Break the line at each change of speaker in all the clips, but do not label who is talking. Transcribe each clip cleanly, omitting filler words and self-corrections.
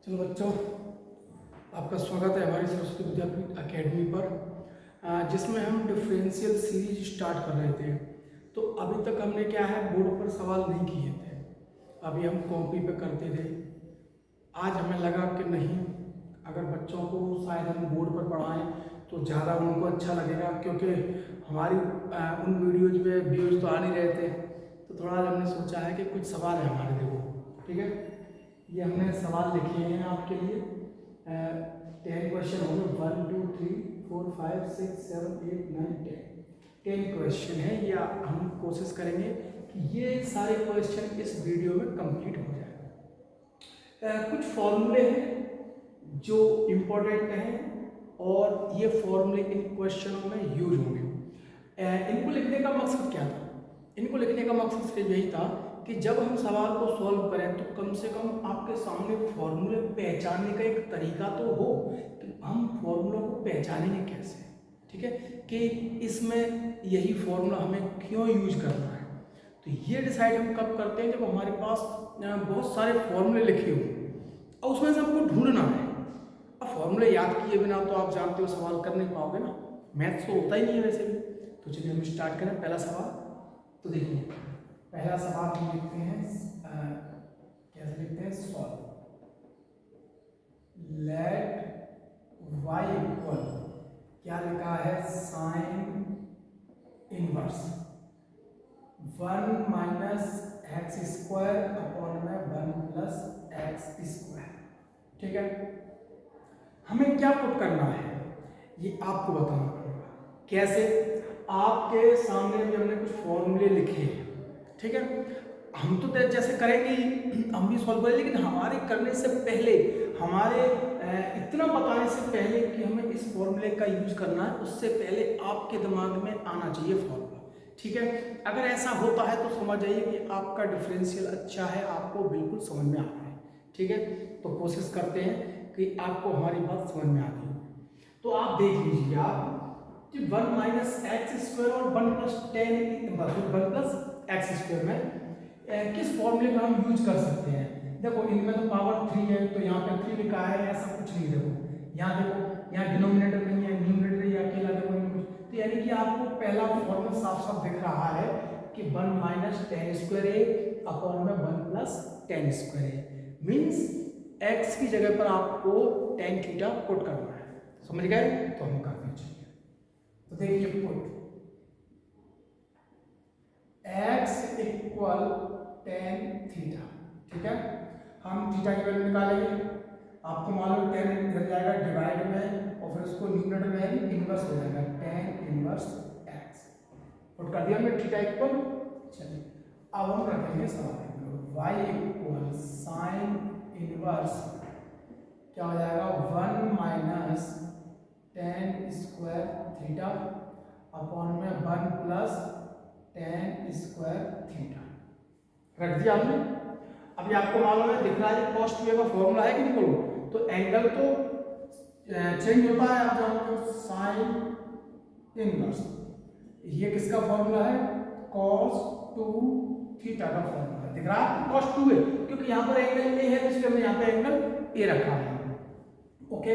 चलो बच्चों, आपका स्वागत है हमारी सरस्वती विद्यापीठ अकेडमी पर, जिसमें हम डिफरेंशियल सीरीज स्टार्ट कर रहे थे। तो अभी तक हमने क्या है, बोर्ड पर सवाल नहीं किए थे, अभी हम कॉपी पे करते थे। आज हमें लगा कि नहीं, अगर बच्चों को शायद हम बोर्ड पर पढ़ाएं तो ज़्यादा उनको अच्छा लगेगा, क्योंकि हमारी उन वीडियोज पे व्यूज़ तो आ नहीं रहे थे। तो थोड़ा आज हमने सोचा है कि कुछ सवाल है हमारे, देखो ठीक है, ये हमने सवाल लिखे हैं आपके लिए। 10 क्वेश्चन होंगे, 1 2 3 4 5 6 7 8 9 10 क्वेश्चन है। या हम कोशिश करेंगे कि ये सारे क्वेश्चन इस वीडियो में कंप्लीट हो जाए। कुछ फॉर्मूले हैं जो इम्पोर्टेंट हैं और ये फॉर्मूले इन क्वेश्चनों में यूज होंगे। इनको लिखने का मकसद क्या था? इनको लिखने का मकसद सिर्फ यही था कि जब हम सवाल को सॉल्व करें तो कम से कम आपके सामने फॉर्मूले पहचानने का एक तरीका तो हो कि हम फॉर्मूलों को पहचानेंगे कैसे, ठीक है, कि इसमें यही फॉर्मूला हमें क्यों यूज करना है। तो ये डिसाइड हम कब करते हैं, जब हमारे पास बहुत सारे फॉर्मूले लिखे हों और उसमें से हमको ढूंढना है। अब फॉर्मूले याद किए बिना तो आप जानते हो सवाल कर नहीं पाओगे ना, मैथ्स तो होता ही नहीं है वैसे भी। तो चलिए हम स्टार्ट करें। पहला सवाल तो देखिए, पहला सवाल हम लिखते हैं, कैसे लिखते हैं, सॉल्व। लेट y इक्वल, क्या लिखा है, sine inverse 1 minus x square upon में 1 प्लस एक्स स्क्वायर। ठीक है, हमें क्या पुट करना है ये आपको बताना पड़ेगा। कैसे? आपके सामने भी हमने कुछ फॉर्मूले लिखे हैं, ठीक है, हम तो जैसे करेंगे ही, हम भी सॉल्व करेंगे, लेकिन हमारे करने से पहले, हमारे इतना बताने से पहले कि हमें इस फॉर्मूले का यूज करना है, उससे पहले आपके दिमाग में आना चाहिए फॉर्मूला, ठीक है। अगर ऐसा होता है तो समझ जाइए कि आपका डिफरेंशियल अच्छा है, आपको बिल्कुल समझ में आ रहा है, ठीक है। तो कोशिश करते हैं कि आपको हमारी बात समझ में आ गई। तो आप देख लीजिए, आप 1 माइनस एक्स स्क्वायर और 1 प्लस 1 प्लस एक्स स्क्वायर में किस फॉर्मूले का हम यूज कर सकते हैं। देखो इनमें तो पावर 3 है, तो यहाँ पे 3 लिखा है, ऐसा कुछ नहीं। देखो यहाँ, देखो यहाँ डिनोमिनेटर नहीं है, न्यूमरेटर ये अकेला, देखो कुछ, तो यानी कि आपको पहला फॉर्मूला साफ साफ दिख रहा है कि 1 माइनस 10 स्क्वायर है अपॉन में 1 प्लस 10 स्क्वायर है। मीन्स एक्स की जगह पर आपको tan थीटा पुट करना है। समझ गए? तो हम कर दीजिए। तो देखिए, put x equal tan theta, ठीक है। हम थीटा की वैल्यू निकालेंगे, आपको मालूम 10 इधर जाएगा डिवाइड में और फिर उसको न्यूमरेटर में इनवर्स हो जाएगा, tan इनवर्स x। पुट कर दिया हमने थीटा इक्वल। चलिए अब हम रखेंगे सवाल, y इक्वल साइन इनवर्स, क्या हो जाएगा, 1 माइनस 10 स्क्वायर थीटा अपॉन में 1 प्लस 10 स्क्वायर थीटा। रख दिया हमने। अभी आपको मालूम है, दिख रहा है cos 2a का फॉर्मूला है कि नहीं बोलो, तो एंगल तो चेंज होता है, आप जानते हो, साइन इनवर्स। ये किसका फॉर्मूला है, cos 2 थीटा का फॉर्मूला दिख रहा है, cos 2a, क्योंकि यहाँ पर एंगल a है तो इसलिए हमने यहाँ पे एंगल a रखा है। ओके,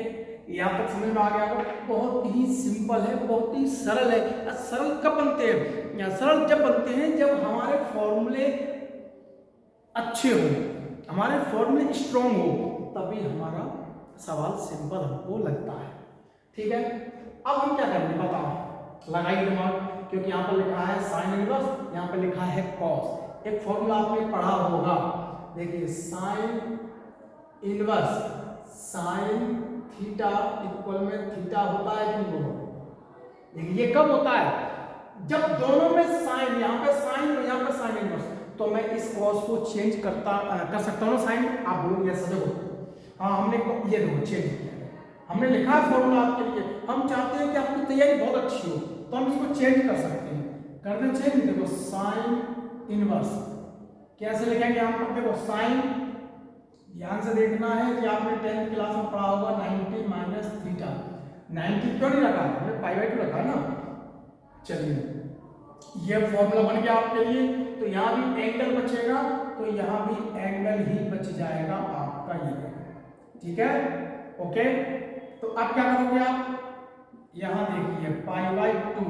यहाँ तक समझ में आ गया आपको? बहुत ही सिंपल है, बहुत ही सरल है। सरल कब बनते हैं? सरल जब बनते हैं जब हमारे फॉर्मूले अच्छे हो, हमारे फॉर्मूले स्ट्रॉन्ग हो, तभी हमारा सवाल सिंपल हमको लगता है, ठीक है। अब हम क्या करेंगे बताओ, लगाइए दिमाग, क्योंकि यहाँ पर लिखा है साइन इनवर्स, यहाँ पर लिखा है कॉस। एक फॉर्मूला आपने पढ़ा होगा, देखिए sign inverse sine theta equal में थीटा होता है कि नहीं? देखिए ये कब होता है, जब दोनों में साइन, यहाँ पे साइन और यहाँ पे साइन इनवर्स, तो मैं इस कॉस को चेंज कर सकता हूँ ना साइन। आप बोलोगे ऐसा, देखो हाँ हमने ये देखो चेंज किया, हमने लिखा है फॉर्मूला आपके लिए, हम चाहते हैं कि आपकी तैयारी बहुत अच्छी हो, तो हम इसको चेंज कर सकते हैं। कर दें चेंज, देखो साइन इनवर्स कैसे लिखेंगे यहाँ पर, देखो साइन, ध्यान से देखना है कि आपने 10th क्लास में पढ़ा होगा 90 माइनस थीटा। 90 क्यों नहीं रखा है, पाई/2 रखा है ना। चलिए ये फॉर्मूला बन गया आपके लिए, तो यहाँ भी एंगल बचेगा, तो यहाँ भी एंगल ही बच जाएगा आपका, ये ठीक है, ओके। तो अब क्या करोगे आप, यहां देखिए पाई बाई 2,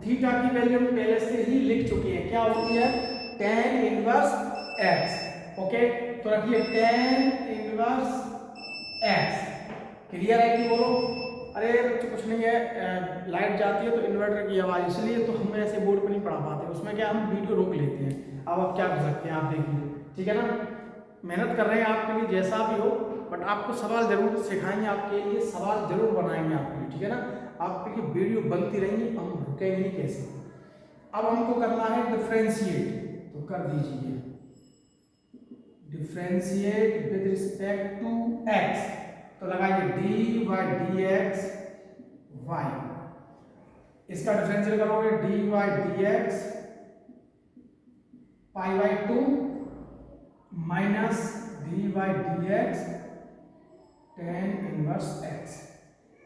थीटा की वैल्यू हम पहले से ही लिख चुके हैं, क्या होती है, tan इनवर्स x, ओके। तो रखिए tan इनवर्स x, क्लियर है कि बोलो। अरे कुछ नहीं है, लाइट जाती है तो इन्वर्टर की आवाज़, इसलिए तो हम ऐसे बोर्ड पर नहीं पढ़ा पाते, उसमें क्या हम वीडियो रोक लेते हैं। अब आप क्या कर सकते हैं, आप देखिए, ठीक है ना, मेहनत कर रहे हैं आपके लिए जैसा भी हो, बट आपको सवाल जरूर सिखाएंगे, आपके लिए सवाल जरूर बनाएंगे आपके लिए, ठीक है ना। आपकी वीडियो बनती रहेंगी, हम रुकेंगे नहीं कैसे। अब हमको करना है डिफ्रेंशिएट, तो कर दीजिए differentiate with respect to x, तो लगाइए dy dx y, इसका डिफरेंशियल करोगे dy dx pi by 2 minus dy dx tan inverse x,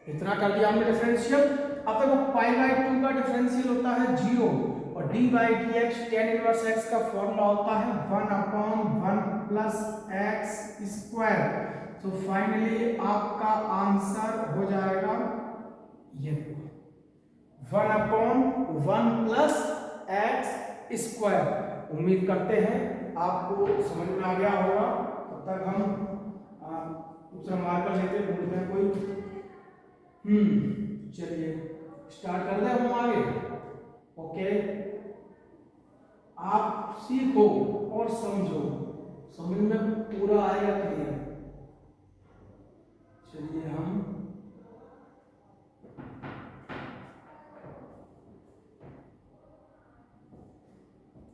इतना कर दिया हमने डिफरेंशियल। अब देखो पाई बाई 2 का डिफरेंशियल होता है 0 और dy dx tan inverse x का फॉर्मूला होता है 1/1 प्लस x स्क्वायर। तो फाइनली आपका आंसर हो जाएगा ये 1/1 प्लस x स्क्वायर। उम्मीद करते हैं आपको समझ में आ गया होगा। तब तक हम दूसरा मार्कर लेते बोलते हैं कोई, चलिए स्टार्ट कर दें हम आगे, ओके। आप सीखो और समझो, समझ में पूरा आएगा क्लियर। चलिए हम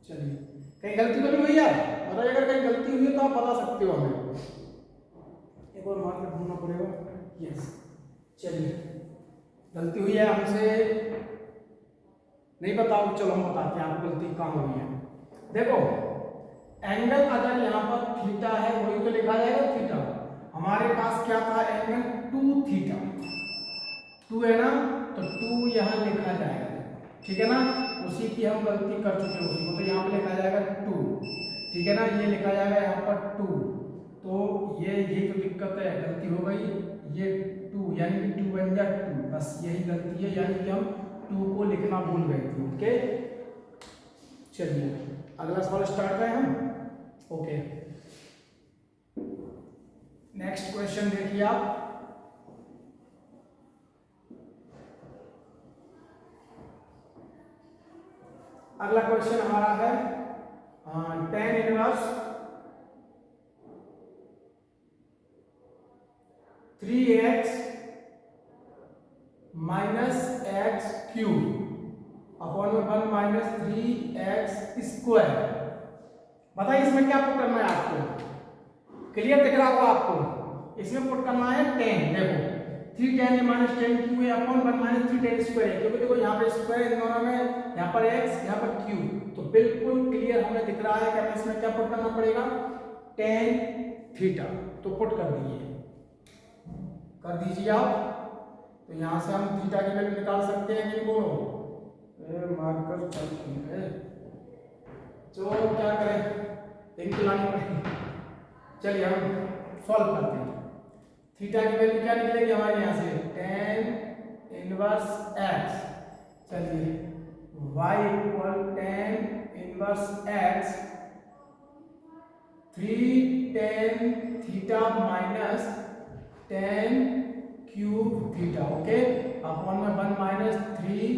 चलिए कहीं गलती तो नहीं हुई है, बताइए अगर कहीं गलती हुई है तो आप बता सकते हो हमें, एक और मार्कर ढूंढना पड़ेगा। यस, चलिए गलती हुई है हमसे, नहीं बताओ, चलो हम बताते हैं आपको गलती कहाँ हुई है। देखो एंगल अगर यहाँ पर थीटा है वही तो लिखा जाएगा थीटा, हमारे पास क्या था एंगल 2 थीटा, 2 है ना, तो 2 यहाँ लिखा जाएगा, ठीक है ना, उसी की हम गलती कर चुके हैं, उसी को तो यहाँ पे लिखा जाएगा 2, ठीक है ना, ये लिखा जाएगा यहाँ पर 2, तो ये तो दिक्कत है, गलती हो गई, ये 2 यानी कि 2 बन गया 2, बस यही गलती है, यानी कि हम 2 को लिखना भूल गए थे, ओके। चलिए अगला सवाल स्टार्ट करें हम, ओके। नेक्स्ट क्वेश्चन देखिए आप, अगला क्वेश्चन हमारा है tan inverse 3x minus x cube upon में 1 माइनस 3x स्क्वायर। बताइए इसमें क्या पुट करना है आपको, क्लियर दिख रहा होगा आपको, इसमें पुट करना है tan, देखो 3 tan माइनस 10 क्यू है अपॉन 1 माइनस 3 tan स्क्वायर है, क्योंकि देखो यहाँ पे स्क्वायर इन दोनों में, यहाँ पर x यहाँ पर q, तो बिल्कुल क्लियर हमें दिख रहा है कि हमें इसमें क्या पुट करना पड़ेगा, tan थीटा, तो पुट कर दीजिए आप। तो यहाँ से हम थीटा की वैल्यू निकाल सकते हैं कि बोलो, मार्कर चल है, तो क्या करें, इंक लानी पड़ेगी। चलिए हम सॉल्व करते हैं, थीटा की वैल्यू क्या निकलेगी हमारे यहाँ से, tan इनवर्स x, चलिए y equal tan inverse x 3 tan theta minus tan cube theta, okay, upon में 1 माइनस 3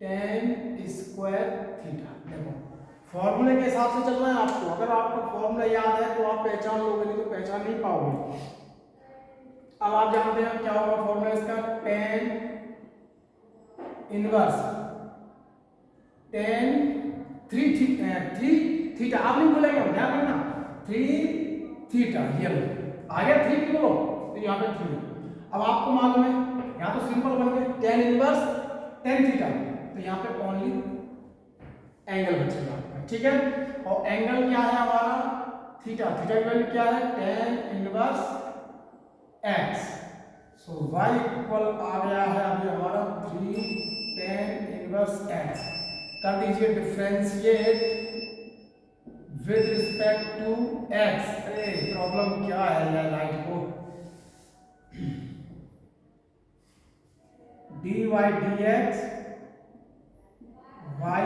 tan स्क्वायर थीटा। देखो फॉर्मूले के हिसाब से चलना है आपको, अगर आपको फॉर्मूला याद है तो आप पहचान लोगे, नहीं तो पहचान नहीं पाओगे। अब आप जानते हैं क्या होगा फॉर्मूला इसका, tan इनवर्स tan 3 थीटा, आप नहीं बोलेंगे, ध्यान रखना 3 थीटा, ये लो आ गया 3 की बोलो, तो यहाँ पे 3। अब आपको मालूम है यहाँ तो सिंपल बन गया tan इनवर्स tan थीटा, तो यहाँ पे ओनली एंगल बचेगा, ठीक है। और एंगल क्या है हमारा, थीटा, थीटा की वैल्यू क्या है, tan इनवर्स x, सो y इक्वल आ गया है अभी हमारा 3 tan इनवर्स x। कर दीजिए differentiate with respect to x। अरे प्रॉब्लम क्या है यार, लाइट को dy dx by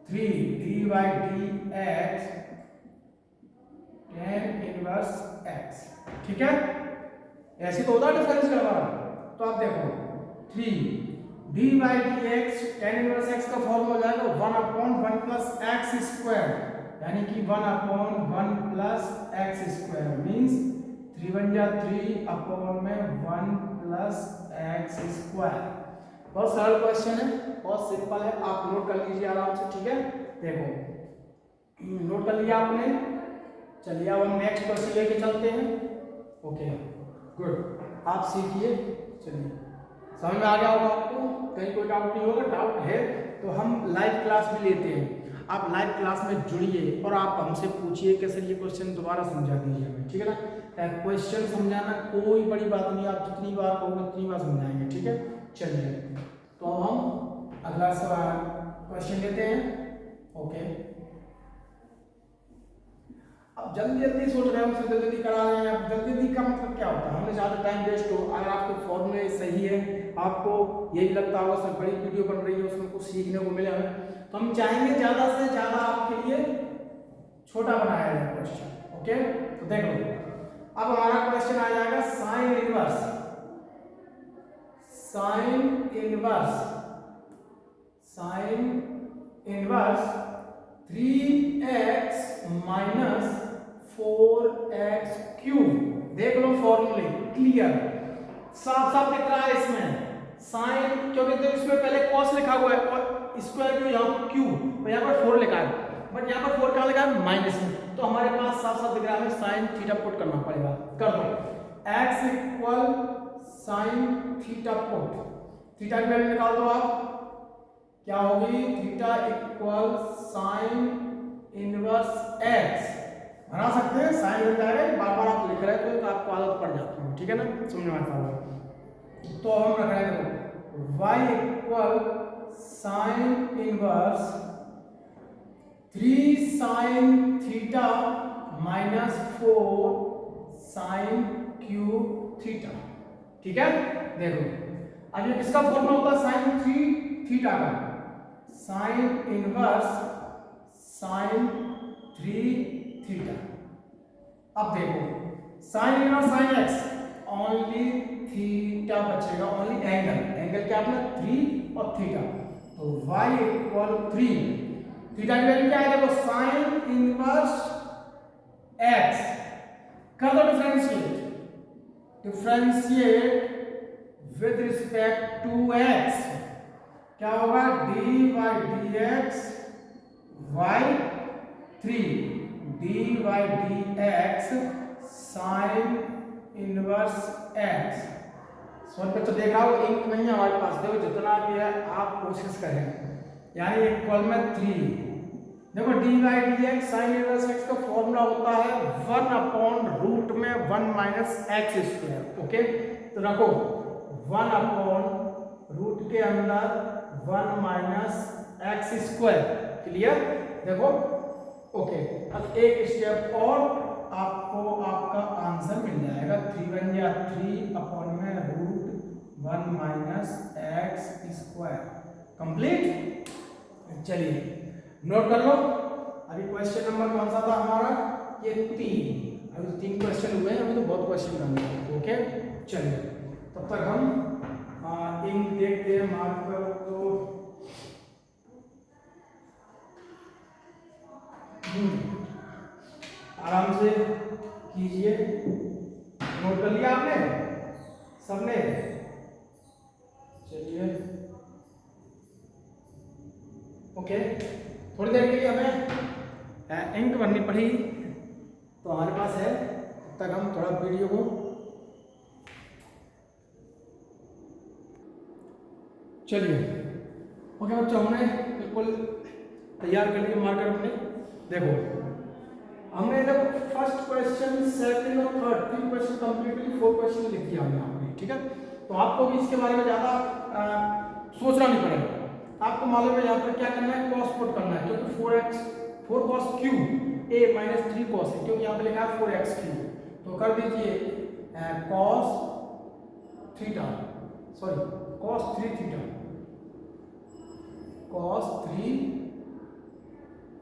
3 dy dx tan inverse x, ठीक है। ऐसे तो होता है डिफरेंशियल वाला। तो आप देखो 3 dy dx tan inverse x का फॉर्मूला हो जाएगा 1/1 प्लस x स्क्वायर, यानी कि 1/1 प्लस x स्क्वायर मींस 3 1 जा 3 अपॉन में 1 प्लस x स्क्वायर। बहुत सरल क्वेश्चन है, बहुत सिंपल है, आप नोट कर लीजिए आराम से, ठीक है। देखो नोट कर लिया आपने, चलिए अब हम नेक्स्ट क्वेश्चन लेके चलते हैं। ओके गुड, आप सीखिए, चलिए समझ में आ गया होगा आपको, कहीं कोई डाउट नहीं होगा। डाउट है तो हम लाइव क्लास भी लेते हैं, आप लाइव क्लास में जुड़िए और आप हमसे पूछिए कि सर ये क्वेश्चन दोबारा समझा दीजिए हमें, ठीक है ना। क्वेश्चन समझाना कोई बड़ी बात नहीं, आप जितनी बार कहोगे उतनी बार समझाएंगे, ठीक है। चलिए तो अब हम अगला सवाल क्वेश्चन लेते हैं। ओके, अब जल्दी जल्दी सोच रहे हैं, फिर जल्दी करा रहे हैं। अब जल्दी जल्दी का मतलब क्या होता है, हमें ज़्यादा टाइम वेस्ट हो। अगर आपके फॉर्मूले सही है, आपको ये भी लगता होगा उसमें बड़ी वीडियो बन रही है, उसमें कुछ सीखने को मिले हमें, तो हम चाहेंगे ज़्यादा से ज़्यादा आपके लिए छोटा बनाया जाए क्वेश्चन। ओके, तो देख लो अब हमारा क्वेश्चन आ जाएगा sine inverse 3x minus 4x cube. देख लो फॉर्मूले क्लियर, साफ साफ दिख रहा है इसमें साइन, क्योंकि तो इसमें पहले cos लिखा हुआ है और स्क्वायर क्यों यहाँ क्यूब, और यहाँ पर 4 लिखा है, बट यहाँ पर 4 कहाँ लिखा है माइनस में, तो हमारे पास साफ साफ दिख रहा है साइन थीटा पुट करना पड़ेगा। कर दो x equal sine theta put, theta की वैल्यू निकाल दो आप, क्या होगी theta equal sine inverse x, बना सकते हैं साइन बन जाएगा, बार बार आप लिख रहे हैं तो आपको आदत पड़ जाती है, ठीक है ना, समझ में आता होगा। तो हम रख रहे हैं y equal sine inverse 3 sine theta minus 4 sine cube theta, ठीक है। देखो अब ये किसका फॉर्मूला होता है, साइन 3 थीटा का, साइन इनवर्स साइन 3 थीटा। अब देखो sine inverse sine x, only theta बचेगा, ओनली एंगल, एंगल क्या अपना 3 और थीटा, तो y इक्वल 3, थीटा की वैल्यू क्या है, देखो साइन इनवर्स x, कर दो differentiate with respect to x, क्या होगा dy dx y 3 dy dx sign inverse x। Sorry बच्चों तो देखा हो इंक नहीं है हमारे पास, देखो जितना भी है आप कोशिश करें, यानी इक्वल में 3, देखो dy dx sign inverse x का फॉर्मूला होता है 1/रूट में 1 माइनस एक्स स्क्वायर। ओके, तो रखो 1/रूट के अंदर 1 माइनस एक्स स्क्वायर, क्लियर। देखो ओके, अब एक स्टेप और आपको आपका आंसर मिल जाएगा, 3 1 या 3 अपॉन में root 1 minus x square, complete. चलिए नोट कर लो, अभी क्वेश्चन नंबर कौन सा था हमारा, ये 3, अभी 3 क्वेश्चन हुए हैं, अभी तो बहुत क्वेश्चन करने हैं। ओके चलिए तब तक हम इंक देखते हैं, मार्कर तो आराम से कीजिए, नोट कर लिया आपने सबने, चलिए ओके। थोड़ी देर के लिए हमें इंक भरनी पड़ी तो हमारे पास है, तब तक हम थोड़ा वीडियो को चलिए ओके बच्चों, हमने बिल्कुल तैयार कर लिया मार्कर अपने। देखो हमने जब फर्स्ट क्वेश्चन, सेकंड और थर्ड 3 क्वेश्चन कंप्लीटली 4 क्वेश्चन लिख दिया हमने आपने, ठीक है। तो आपको भी इसके बारे में ज़्यादा सोचना नहीं पड़ेगा, आपको मालूम है यहाँ पर क्या करना है, कॉस पुट करना है, क्योंकि 4 cos cube a minus 3 cos है, क्योंकि यहाँ पे लिखा है 4x क्यूब, तो कर दीजिए cos theta, sorry cos 3 theta, cos 3,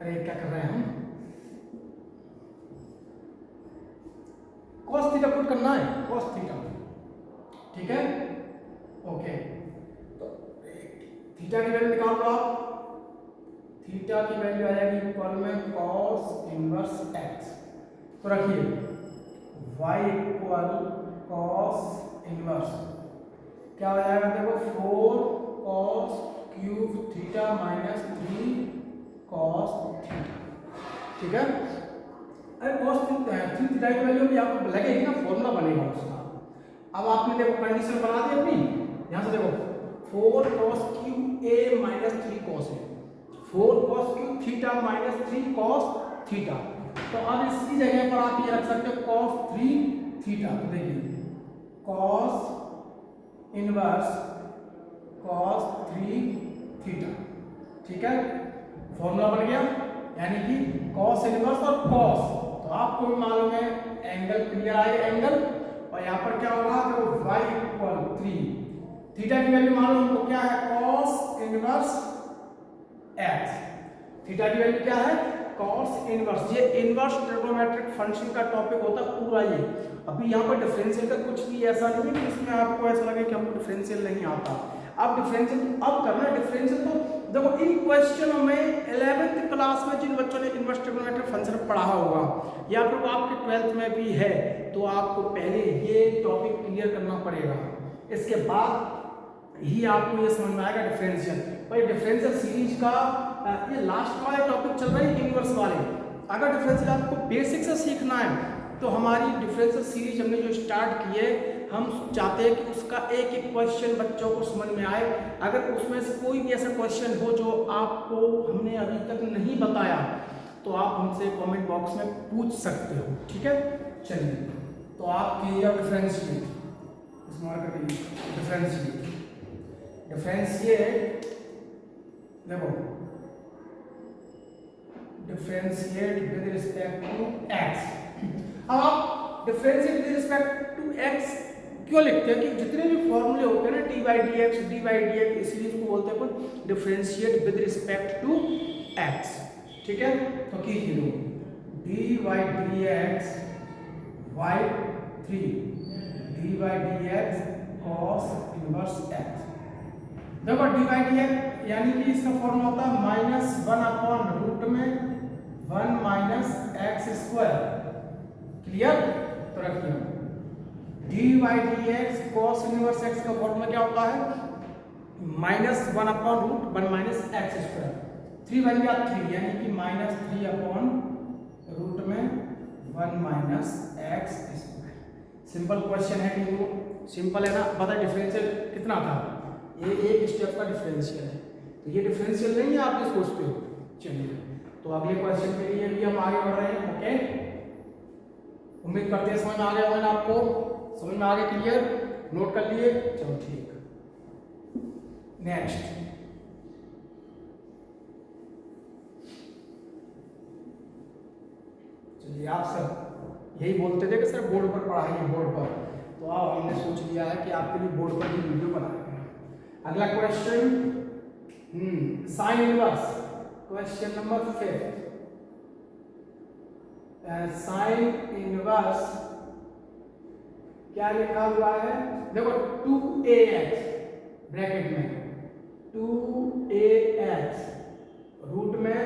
अरे क्या कर रहे हैं हम, cos थीटा पुट करना है, cos थीटा, ठीक है, ओके। तो थीटा की वैल्यू निकाल लो आप, थीटा की वैल्यू आ जाएगी इक्वल में cos इनवर्स x, तो रखिए y इक्वल cos इनवर्स क्या हो जाएगा, देखो 4 cos cube theta minus 3 cos theta, ठीक है। अरे cos थीटा की वैल्यू भी आपको लगेगी ना, फॉर्मूला बनेगा उसका। अब आपने देखो कंडीशन बना दी अपनी, यहाँ से देखो 4 cos cube a minus 3 cos a, 4 cos cube theta minus 3 cos theta, तो अब इसकी जगह पर आप ये रख सकते हो cos 3 थीटा, तो देखिए cos इनवर्स cos 3 थीटा, ठीक है, फॉर्मूला बन गया, यानी कि cos इनवर्स और cos, तो आपको भी मालूम है एंगल क्लियर आएगा एंगल, और यहाँ पर क्या होगा, तो y इक्वल 3, थीटा की वैल्यू मालूम हमको क्या है, cos इनवर्स x, थीटा की वैल्यू क्या है, cos इनवर्स, ये इनवर्स ट्रिग्नोमेट्रिक फंक्शन का टॉपिक होता है पूरा ये। अभी यहाँ पर डिफरेंशियल का कुछ भी ऐसा नहीं है कि इसमें आपको ऐसा लगे कि हमको डिफरेंशियल नहीं आता, अब डिफरेंशियल अब करना है, डिफरेंशियल तो देखो इन क्वेश्चनों में 11th क्लास में जिन बच्चों ने इनवर्स ट्रिग्नोमेट्रिक फंक्शन पढ़ा होगा या फिर आपके 12th में भी है, तो आपको पहले ये टॉपिक क्लियर करना पड़ेगा, इसके बाद ही आपको ये समझ में आएगा डिफरेंशियल। भाई डिफरेंशियल सीरीज का ये लास्ट वाले टॉपिक चल रहे हैं इनवर्स वाले, अगर डिफरेंशियल आपको बेसिक से सीखना है तो हमारी डिफरेंशियल सीरीज हमने जो स्टार्ट की है, हम चाहते हैं कि उसका एक एक क्वेश्चन बच्चों को समझ में आए। अगर उसमें से कोई भी ऐसा क्वेश्चन हो जो आपको हमने अभी तक नहीं बताया तो आप हमसे कमेंट बॉक्स में पूछ सकते हो, ठीक है। चलिए तो आप कीजिए डिफरेंशिएट, डिफरेंशिएट देखो, differentiate with respect to x। अब आप differentiate with respect to x क्यों लिखते हैं कि जितने भी फॉर्मूले होते हैं ना डी बाई डी एक्स, इसीलिए इसको बोलते हैं अपन differentiate with respect to x, ठीक है। तो कीजिए लो D by D X Y 3 D by D x cos inverse x, देखो डी बाई डी एक्स यानी कि इसका फॉर्मूला होता है -1 अपॉन रूट में 1 माइनस एक्स स्क्वायर, क्लियर। तो रखिए d by D x cos inverse x का फॉर्मूला क्या होता है, -1 upon root 1 minus x square, 3 बन गया 3 यानी कि -3 अपॉन रूट में 1 minus x square. Simple question है कि वो सिंपल है ना, पता है डिफरेंशियल कितना था, ये एक स्टेप का डिफरेंशियल है, तो ये डिफरेंशियल नहीं है आप जो सोचते हो। चलिए तो अगले क्वेश्चन के लिए भी हम आगे बढ़ रहे हैं, ओके। उम्मीद करते हैं समझ में आ गया होगा ना, आपको समझ में आ गया, क्लियर, नोट कर लिए, चलो ठीक। नेक्स्ट चलिए, आप सब यही बोलते थे कि सर बोर्ड पर पढ़ाइए बोर्ड पर, तो अब हमने सोच लिया है कि आपके लिए बोर्ड पर ही वीडियो बनाएंगे। अगला question sine inverse, question number 5, sine inverse क्या लिखा हुआ है, देखो 2ax ब्रैकेट में 2ax रूट में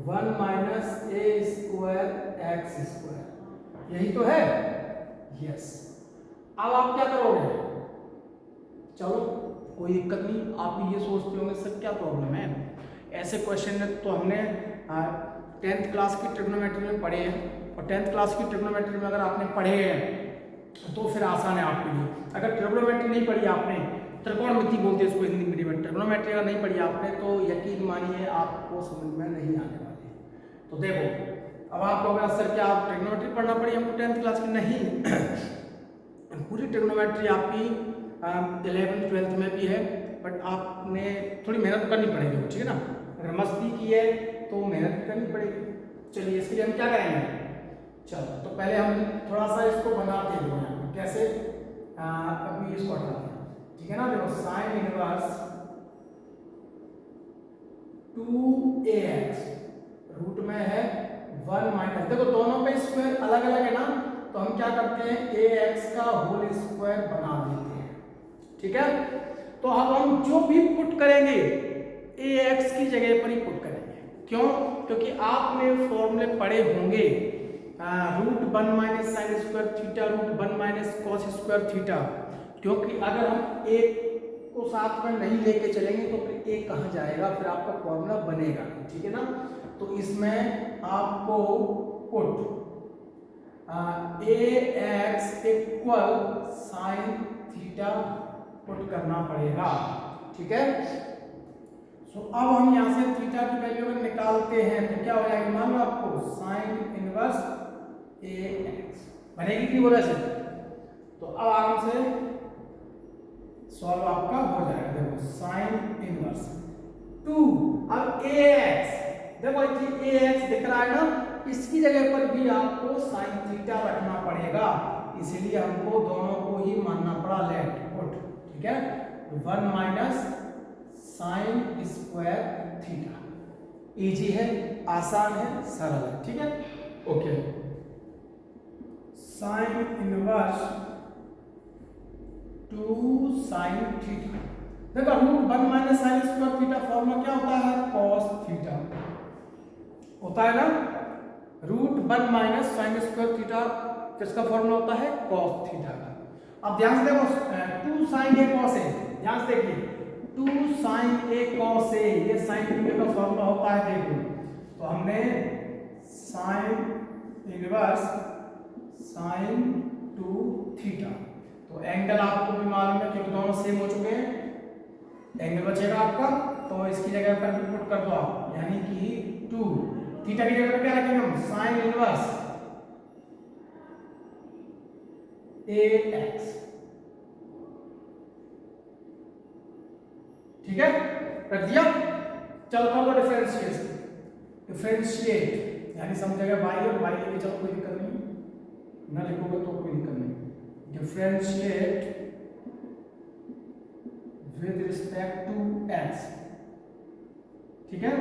1 माइनस ए स्क्वायर एक्स स्क्वायर, यही तो है, यस। अब आप क्या करोगे, चलो कोई दिक्कत नहीं, आप भी ये सोचते होंगे सर क्या प्रॉब्लम है, ऐसे क्वेश्चन तो हमने 10th क्लास की ट्रिग्नोमेट्री में पढ़े हैं, और 10th क्लास की ट्रिग्नोमेट्री में अगर आपने पढ़े हैं तो फिर आसान है आपके लिए। अगर ट्रिग्नोमेट्री नहीं पढ़ी आपने, त्रिकोणमिति बोलते हैं इसको हिंदी मीडियम में, ट्रिग्नोमेट्री अगर नहीं पढ़ी आपने तो यकीन मानिए आपको समझ में नहीं आने वाली। तो देखो अब आप लोग सर क्या आप ट्रिग्नोमेट्री पढ़ना पड़ी हमको 10th क्लास की, नहीं पूरी ट्रिग्नोमेट्री आपकी 11th 12th में भी है, बट आपने थोड़ी मेहनत करनी पड़ेगी, ठीक है ना। अगर मस्ती की है तो मेहनत करनी पड़ेगी। चलिए इसके लिए हम क्या करेंगे, चलो तो पहले हम थोड़ा सा इसको बनाते हैं, कैसे अभी इसको हटा दिया, ठीक है ना। देखो साइन इनवर्स 2ax रूट में है 1 माइनस, देखो दोनों पे स्क्वायर अलग अलग है ना, तो हम क्या करते हैं ax का होल स्क्वायर बना देते हैं, ठीक है। तो अब हम जो भी पुट करेंगे ax की जगह पर ही पुट करेंगे, क्यों? क्योंकि आपने फॉर्मूले पढ़े होंगे root 1 minus sine square theta root 1 minus cos square theta, क्योंकि अगर हम एक को साथ में नहीं लेके चलेंगे तो फिर एक कहाँ जाएगा, फिर आपका फॉर्मूला बनेगा, ठीक है ना। तो इसमें आपको put ax equal sine theta put करना पड़ेगा, ठीक है। सो अब हम यहाँ से थीटा की वैल्यू अगर निकालते हैं तो क्या हो जाएगा, मान लो आपको साइन इनवर्स ax बनेगी कि बोला से, तो अब आराम से सॉल्व आपका हो जाएगा। देखो साइन इनवर्स 2, अब ax देखो ax दिख रहा है ना, इसकी जगह पर भी आपको साइन थीटा रखना पड़ेगा, इसलिए हमको दोनों को ही मानना पड़ा लेफ्ट पुट, ठीक है। 1 minus sine square theta, easy है, आसान है, सरल है, ठीक है। Okay, sine inverse 2 sine theta, देखो root 1 minus sine square theta formula क्या होता है, कॉस थीटा होता है ना। Root 1 minus sine square theta किसका फॉर्मूला होता है, कॉस थीटा का। अब ध्यान से देखो 2 साइन ए कॉस ए, ध्यान से देखिए 2 साइन ए कॉस ए, ये साइन थीटा का फॉर्मूला होता है, देखो तो हमने साइन इनवर्स साइन 2 थीटा, तो एंगल आपको भी मालूम है क्योंकि दोनों सेम हो चुके हैं, एंगल बचेगा आपका, तो इसकी जगह पर भी पुट कर दो आप, यानी कि 2 थीटा की जगह पर क्या रखेंगे हम, साइन इनवर्स ax, ठीक है, रख दिया। चलो कर दो डिफरेंशिएट यानी सब जगह y और y लेके चलो, कोई दिक्कत नहीं, ना लिखोगे तो कोई दिक्कत नहीं। Differentiate with respect to x, ठीक है,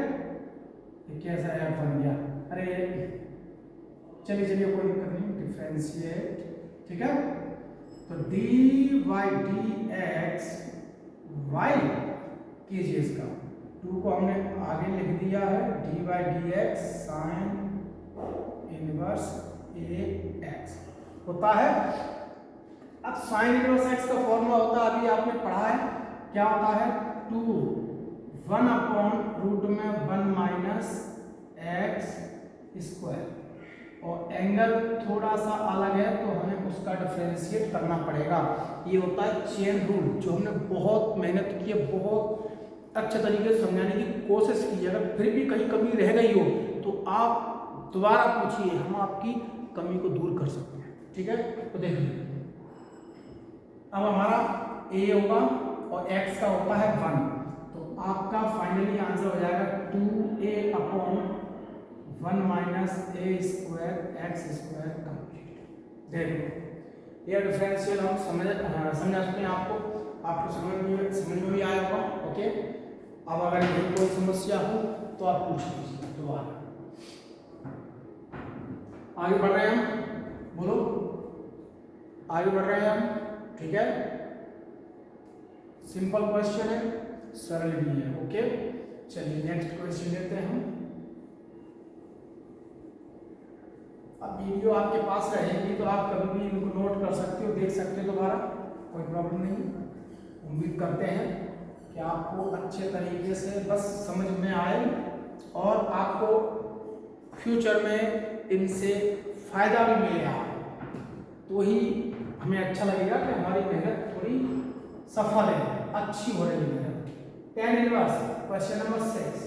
ये कैसा f बन गया, अरे चलिए चलिए कोई दिक्कत नहीं, डिफरेंशिएट, ठीक है। तो dy dx y कीजिए, इसका 2 को हमने आगे लिख दिया है, dy dx sine inverse ax होता है। अब साइन इनवर्स x का फॉर्मूला होता है, अभी आपने पढ़ा है, क्या होता है 2 1 अपॉन रूट में 1 माइनस एक्स स्क्वायर, और एंगल थोड़ा सा अलग है तो हमें उसका डिफरेंशिएट करना पड़ेगा। ये होता है चेन रूल, जो हमने बहुत मेहनत की है, बहुत अच्छे तरीके से समझाने की कोशिश की है। अगर फिर भी कहीं कमी रह गई हो तो आप दोबारा पूछिए, हम आपकी कमी को दूर कर सकते हैं, ठीक है। तो देखिए अब हमारा a होगा और x का होता है 1, तो आपका फाइनली आंसर हो जाएगा 2a अपॉन 1 माइनस ए स्क्वायर एक्स स्क्वायर कंप्लीट। देखो ये डिफरेंशियल हम समझा सकते हैं, आपको समझ में भी आया होगा, ओके। अब अगर यही कोई समस्या हो तो आप पूछ लीजिए दोबारा। आगे बढ़ रहे हैं हम, बोलो आगे बढ़ रहे हैं हम, ठीक है। सिंपल क्वेश्चन है, सरल भी है, ओके। चलिए नेक्स्ट क्वेश्चन लेते हैं हम। अब वीडियो आपके पास रहेगी तो आप कभी भी इनको नोट कर सकते हो, देख सकते हो दोबारा, कोई प्रॉब्लम नहीं। उम्मीद करते हैं कि आपको अच्छे तरीके से बस समझ में आए और आपको फ्यूचर में इनसे फ़ायदा भी मिलेगा, तो ही हमें अच्छा लगेगा कि हमारी मेहनत थोड़ी सफल है, अच्छी हो रही है मेहनत। टेन इनवर्स क्वेश्चन नंबर 6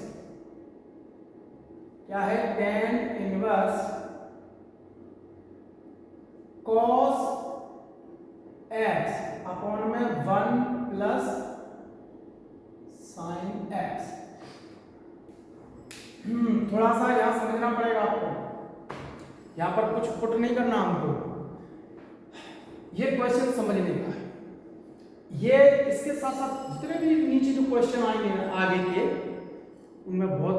क्या है, tan inverse cos x upon में 1 प्लस साइन x। थोड़ा सा यहां समझना पड़ेगा आपको, यहां पर कुछ पुट नहीं करना हमको, ये क्वेश्चन समझने का है। ये इसके साथ साथ जितने भी नीचे जो क्वेश्चन आएंगे आगे के, उनमें बहुत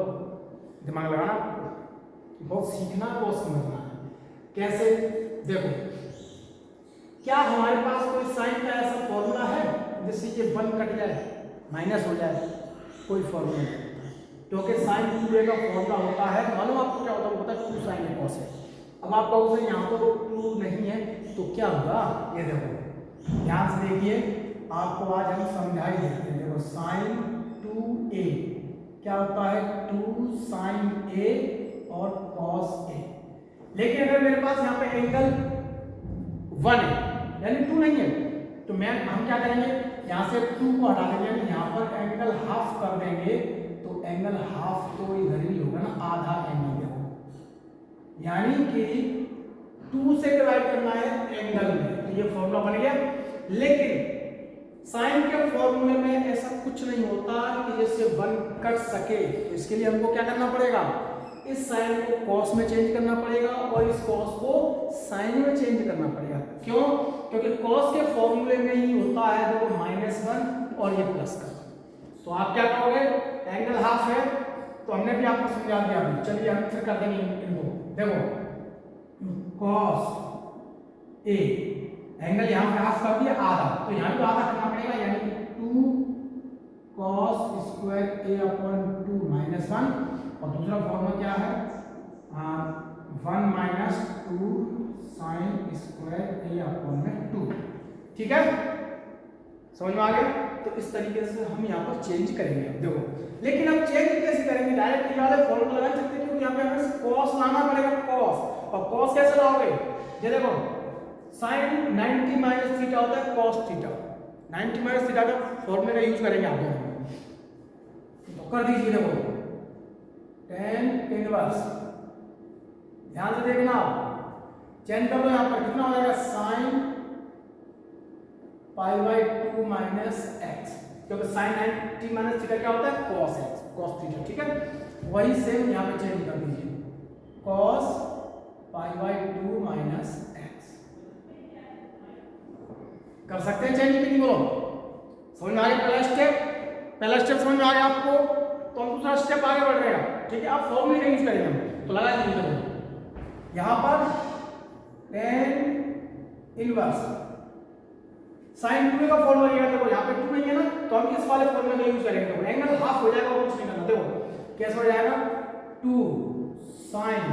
दिमाग लगाना, बहुत सीखना, बहुत समझना है। कैसे? देखो, क्या हमारे पास कोई साइन का ऐसा फॉर्मूला है जिससे ये 1 कट जाए, माइनस हो जाए? कोई फॉर्मूला नहीं होता, क्योंकि साइन 2a का फॉर्मूला होता है, मालूम आपको क्या होता है? 2 साइन a cos है। अब आप कहोगे यहाँ तो 2 नहीं है, तो क्या होगा? ये देखो, ध्यान से देखिए, आपको आज हम समझा ही देते हैं। देखो, साइन 2a क्या होता है? 2 साइन a और cos a। लेकिन अगर मेरे पास यहाँ पे एंगल 1 है, यानी 2 नहीं है, तो हम क्या करेंगे? यहाँ से 2 को हटा देंगे, यहाँ पर एंगल हाफ कर देंगे, तो एंगल हाफ तो इधर ही होगा ना, आधा एंगल। देखो, यानी कि 2 से डिवाइड करना है एंगल में, तो ये फॉर्मूला बन गया। लेकिन साइन के फॉर्मूले में ऐसा कुछ नहीं होता कि जैसे 1 कट सके, तो इसके लिए हमको क्या करना पड़ेगा? इस साइन को कॉस में चेंज करना पड़ेगा और इस कॉस को साइन में चेंज करना पड़ेगा। क्यों? क्योंकि कॉस के फॉर्मूले में ही होता है देखो -1 और ये प्लस का। तो आप क्या करोगे? एंगल हाफ है, तो हमने भी आपको समझा दिया। चलिए हम फिर कर देंगे इनको। देखो, कॉस ए, एंगल यहाँ पे हाफ कर दिया, आधा, तो यहाँ भी आधा करना पड़ेगा, यानी कि 2 cos स्क्वायर a अपॉन 2 -1, और दूसरा फॉर्मूला क्या है? 1 minus 2 sine square a upon में 2। ठीक है, समझ में आ गया? तो इस तरीके से हम यहाँ पर चेंज करेंगे। देखो, लेकिन अब चेंज कैसे करेंगे? डायरेक्ट ये वाले फॉर्मूला लगा सकते हैं, क्योंकि यहाँ पे हमें cos लाना पड़ेगा, cos। और cos कैसे लाओगे? ये देखो, साइन 90 माइनस थीटा होता है cos थीटा, 90 माइनस थीटा का फॉर्मूले का यूज करेंगे आप दोनों। तो कर दीजिए, देखो, tan इनवर्स, ध्यान से देखना, चेंज कर लो। यहाँ पर कितना हो जाएगा? साइन π/2 माइनस एक्स, क्योंकि साइन 90 माइनस थीटा क्या होता है? cos x, cos theta. ठीक है, वही सेम यहाँ पे चेंज कर दीजिए, cos π/2 माइनस एक्स। कर सकते हैं चेंज कि नहीं? बोलो, समझ में आ गया? पहला स्टेप समझ में आ गया आपको, तो हम दूसरा स्टेप आगे बढ़ रहे हैं। ठीक है, आप फॉर्मूले का यूज करेंगे हम, तो लगा दीजिए यहाँ पर tan इनवर्स साइन 2 का फॉर्मूला लिया, देखो यहाँ पे 2 नहीं है ना, तो हम इस वाले फॉर्मूले का यूज करेंगे। तो एंगल हाफ हो जाएगा और कुछ नहीं करना। देखो कैसे हो जाएगा? 2 साइन,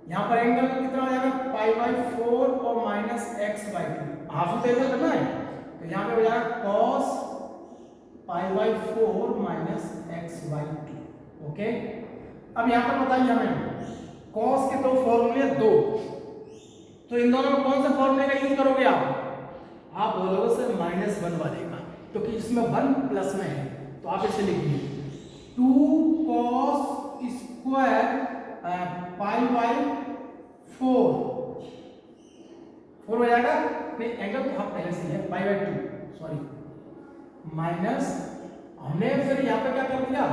यहाँ पर एंगल कितना हो जाएगा? π/4 और -x/2, हाफ तो एंगल करना है, तो यहाँ पे हो जाएगा cos π/4 -x/2। ओके, अब यहाँ पर बताइए हमें cos के दो फॉर्मूले, दो, तो इन दोनों में कौन सा फॉर्मूले का यूज करोगे आप बोलोगे सर -1 वाले का, क्योंकि इसमें 1 प्लस में है, तो आप इसे लिखिए 2 cos स्क्वायर π/4 हो जाएगा। नहीं, एंगल तो हम पहले से है π/2, सॉरी, माइनस, हमने फिर यहाँ पे क्या कर दिया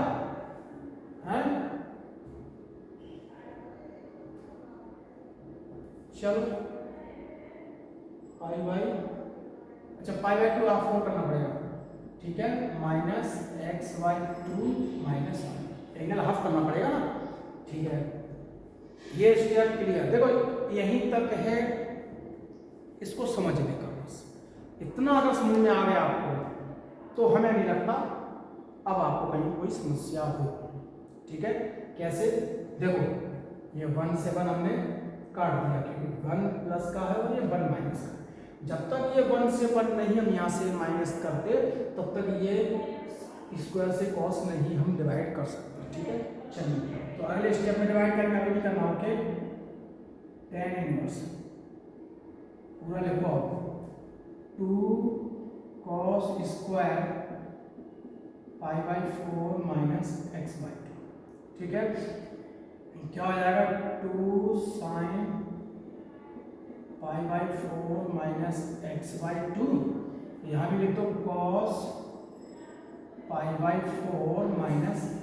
है? चलो अच्छा π/2 आप 4 करना पड़ेगा। ठीक है, -x/2 -1, एंगल हाफ करना पड़ेगा ना। ठीक है, ये स्टेप क्लियर। देखो यहीं तक है इसको समझने का, बस इतना अगर समझ में आ गया आपको, तो हमें नहीं लगता अब आपको कहीं कोई समस्या हो। ठीक है, कैसे? देखो ये 1 से 1 हमने काट दिया, क्योंकि 1 प्लस का है और ये 1 माइनस का है। जब तक ये 1 से 1 नहीं हम यहाँ से माइनस करते, तब तक ये स्क्वायर से कॉस नहीं हम डिवाइड कर सकते। ठीक है, चलिए तो अगले स्टेप में डिवाइड करेंगे। अभी करना ओके, tan इनवर्स पूरा लिखो, 2 cos स्क्वायर π/4 -x/2। ठीक है, क्या हो जाएगा? 2 साइन π/4 -x/2, यहाँ भी लिख दो cos π/4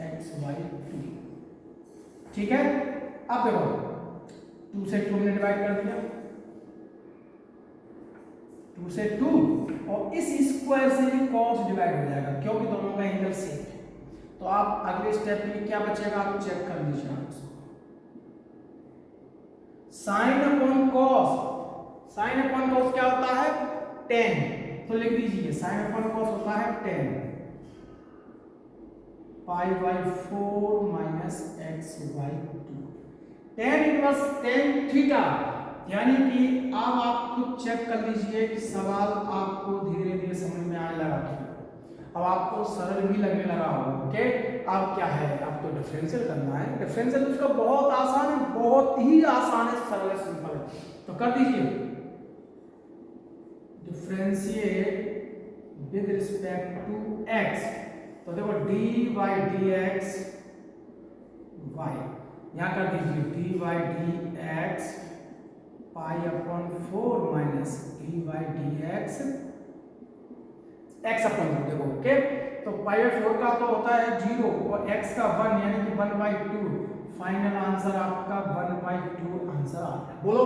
-x/2। ठीक है, अब देखो 2 से 2 ने डिवाइड कर दिया, 2 से 2, और इस स्क्वायर से भी cos डिवाइड हो जाएगा क्योंकि दोनों का एंगल सेम है। तो आप अगले स्टेप के लिए क्या बचेगा आप चेक कर लीजिए आप इसको। साइन अपॉन कॉस क्या होता है 10, तो लिख दीजिए साइन अपॉन कॉस होता है 10 π/4 minus x/2 tan inverse tan थीटा। यानी कि अब आप खुद चेक कर लीजिए कि सवाल आपको धीरे धीरे समझ में आने लगा था, अब आपको सरल भी लगने लगा होगा। ओके, अब क्या है आपको डिफरेंशियल करना है। डिफरेंशियल उसका बहुत आसान है, बहुत ही आसान है, सरल है, सिंपल है। तो कर दीजिए differentiate with respect to x। तो देखो dy/dx y, यहाँ कर दीजिए dy/dx π/4 minus dy/dx x upon 2। देखो ओके, तो π/4 का तो होता है 0 और x का 1 यानी कि 1/2। फाइनल आंसर आपका 1/2 आंसर आता है। बोलो